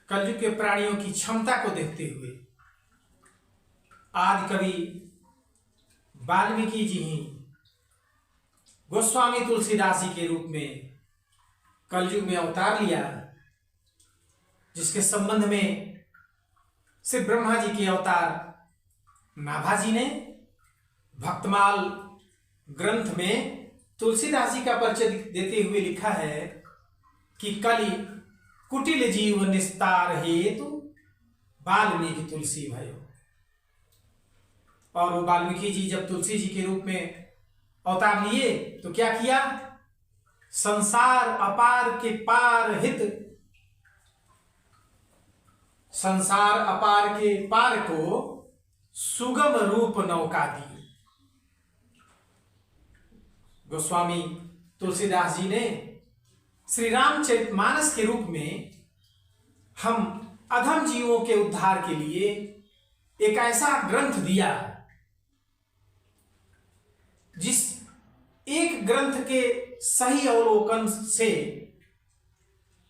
कलयुग के प्राणियों की क्षमता को देखते हुए आदि कवि वाल्मीकि जी ही गोस्वामी तुलसीदास जी के रूप में कलयुग में अवतार लिया, जिसके संबंध में श्री ब्रह्मा जी के अवतार नाभा जी ने भक्तमाल ग्रंथ में तुलसीदास जी का परिचय देते हुए लिखा है कि कलि कुटिल जीव निस्तार हेतु वाल्मीकि तुलसी भयो। और वो वाल्मीकि जी जब तुलसी जी के रूप में अवतार लिए तो क्या किया? संसार अपार के पार हित, संसार अपार के पार को सुगम रूप नौका दी। गोस्वामी तुलसीदास जी ने श्री रामचरितमानस के रूप में हम अधम जीवों के उद्धार के लिए एक ऐसा ग्रंथ दिया जिस एक ग्रंथ के सही अवलोकन से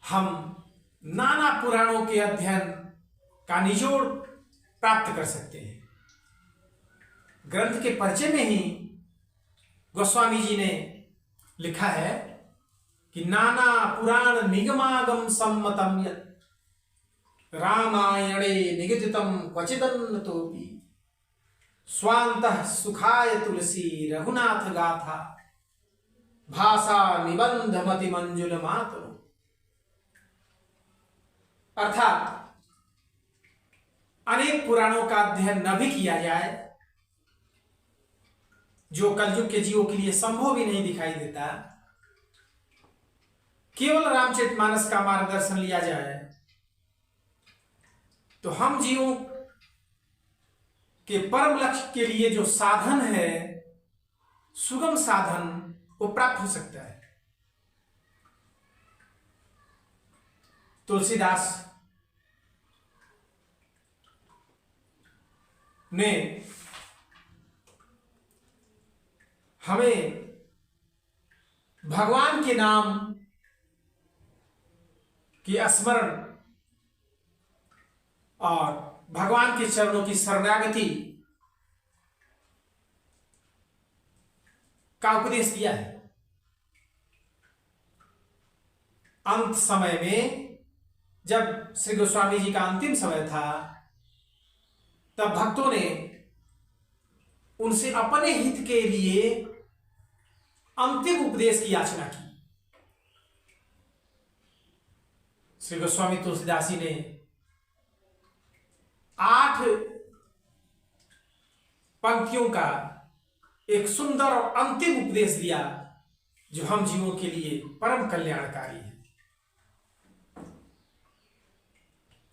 हम नाना पुराणों के अध्ययन का निचोड़ प्राप्त कर सकते हैं। ग्रंथ के परिचय में ही गोस्वामी जी ने लिखा है कि नाना पुराण निगमागम सम्मतम यत् रामायणे निगदितम क्वचिदन्नतोपि स्वान्तः सुखाय तुलसी रघुनाथ गाथा भाषा निबंध मति मंजुल मातु। अर्थात अनेक पुराणों का अध्ययन न भी किया जाए, जो कलयुग के जीवों के लिए संभव भी नहीं दिखाई देता, केवल रामचरितमानस का मार्गदर्शन लिया जाए तो हम जीवों के परम लक्ष्य के लिए जो साधन है, सुगम साधन, वो प्राप्त हो सकता है। तुलसीदास ने हमें भगवान के नाम की स्मरण और भगवान के चरणों की शरणागति का उपदेश दिया है। अंत समय में जब श्री गोस्वामी जी का अंतिम समय था, तब भक्तों ने उनसे अपने हित के लिए अंतिम उपदेश की याचना की। श्री गोस्वामी तुलसीदास जी ने 8 पंक्तियों का एक सुंदर और अंतिम उपदेश दिया, जो हम जीवों के लिए परम कल्याणकारी है।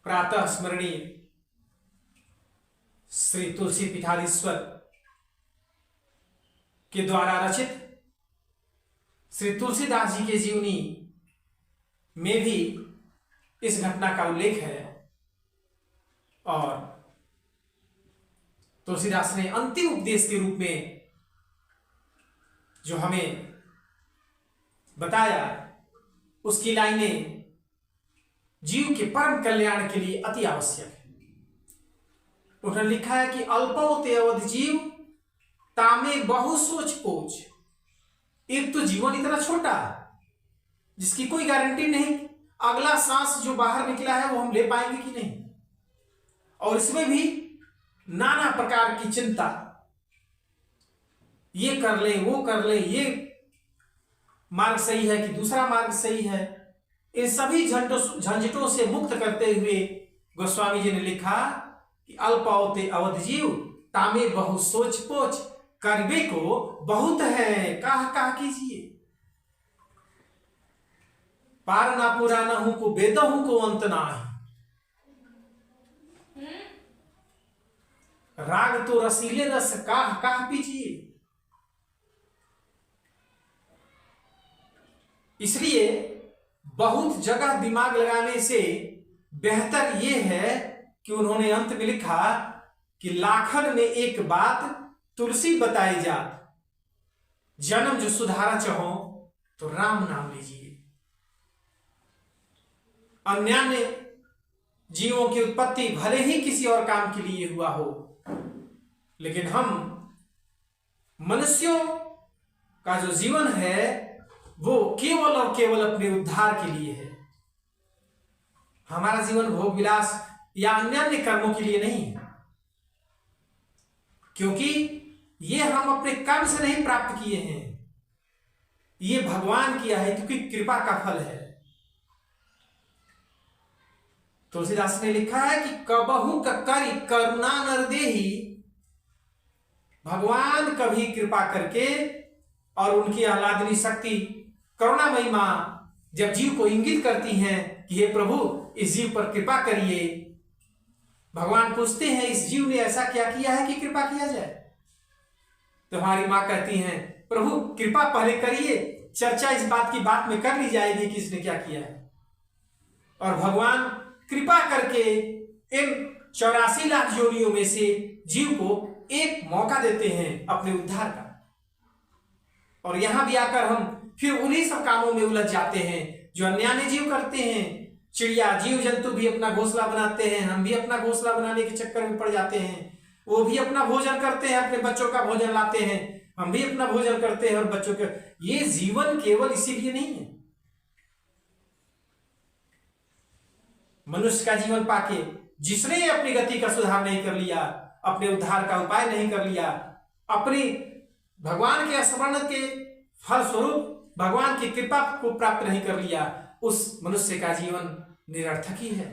प्रातः स्मरणीय श्री तुलसी पीठाधीश्वर के द्वारा रचित श्री तुलसीदास जी के जीवनी में भी इस घटना का उल्लेख है, और तुलसीदास ने अंतिम उपदेश के रूप में जो हमें बताया, उसकी लाइनें जीव के परम कल्याण के लिए अति आवश्यक है। उन्होंने लिखा है कि अल्पौते अवध जीव तामे बहु सोच पोच। एक तो जीवन इतना छोटा जिसकी कोई गारंटी नहीं, अगला सांस जो बाहर निकला है वो हम ले पाएंगे कि नहीं, और इसमें भी नाना प्रकार की चिंता, ये कर ले वो कर ले, ये मार्ग सही है कि दूसरा मार्ग सही है, इन सभी झंझटों से मुक्त करते हुए गोस्वामी जी ने लिखा कि अल्पौते अवध जीव तामे बहु सोच पोच, करबे को बहुत है कहा कीजिए, पार ना पुराना हूं को वेद हूं को अंत ना है, राग तो रसीले रस काह पीजिए। इसलिए बहुत जगह दिमाग लगाने से बेहतर यह है कि उन्होंने अंत में लिखा कि लाखन में एक बात तुलसी बताई जात, जन्म जो सुधारा चाहो तो राम नाम लीजिए। अन्यान्य जीवों की उत्पत्ति भले ही किसी और काम के लिए हुआ हो, लेकिन हम मनुष्यों का जो जीवन है वो केवल और केवल अपने उद्धार के लिए है। हमारा जीवन भोग विलास या अन्य अन्य कर्मों के लिए नहीं है, क्योंकि ये हम अपने कर्म से नहीं प्राप्त किए हैं, ये भगवान किया है, क्योंकि कृपा का फल है। तुलसीदास ने लिखा है कि कबहू करी करुणा नर देही, भगवान कभी कृपा करके और उनकी आह्लादनी शक्ति करुणामयी मां जब जीव को इंगित करती हैं कि हे प्रभु इस जीव पर कृपा करिए, भगवान पूछते हैं इस जीव ने ऐसा क्या किया है कि कृपा किया जाए? तो हमारी मां कहती हैं प्रभु कृपा पहले करिए, चर्चा इस बात की बात में कर ली जाएगी कि इसने क्या किया है। और भगवान कृपा करके इन 84 लाख योनियों में से जीव को एक मौका देते हैं अपने उद्धार का। और यहां भी आकर हम फिर उन्हीं सब कामों में उलझ जाते हैं जो अन्यान्य जीव करते हैं। चिड़िया जीव जंतु भी अपना घोंसला बनाते हैं, हम भी अपना घोंसला बनाने के चक्कर में पड़ जाते हैं। वो भी अपना भोजन करते हैं, अपने बच्चों का भोजन लाते हैं, हम भी अपना भोजन करते हैं और बच्चों के। ये जीवन केवल इसीलिए नहीं है। मनुष्य का जीवन पाके जिसने अपनी गति का सुधार नहीं कर लिया, अपने उद्धार का उपाय नहीं कर लिया, अपनी भगवान के स्मरण के फल स्वरूप भगवान की कृपा को प्राप्त नहीं कर लिया, उस मनुष्य का जीवन निरर्थक ही है।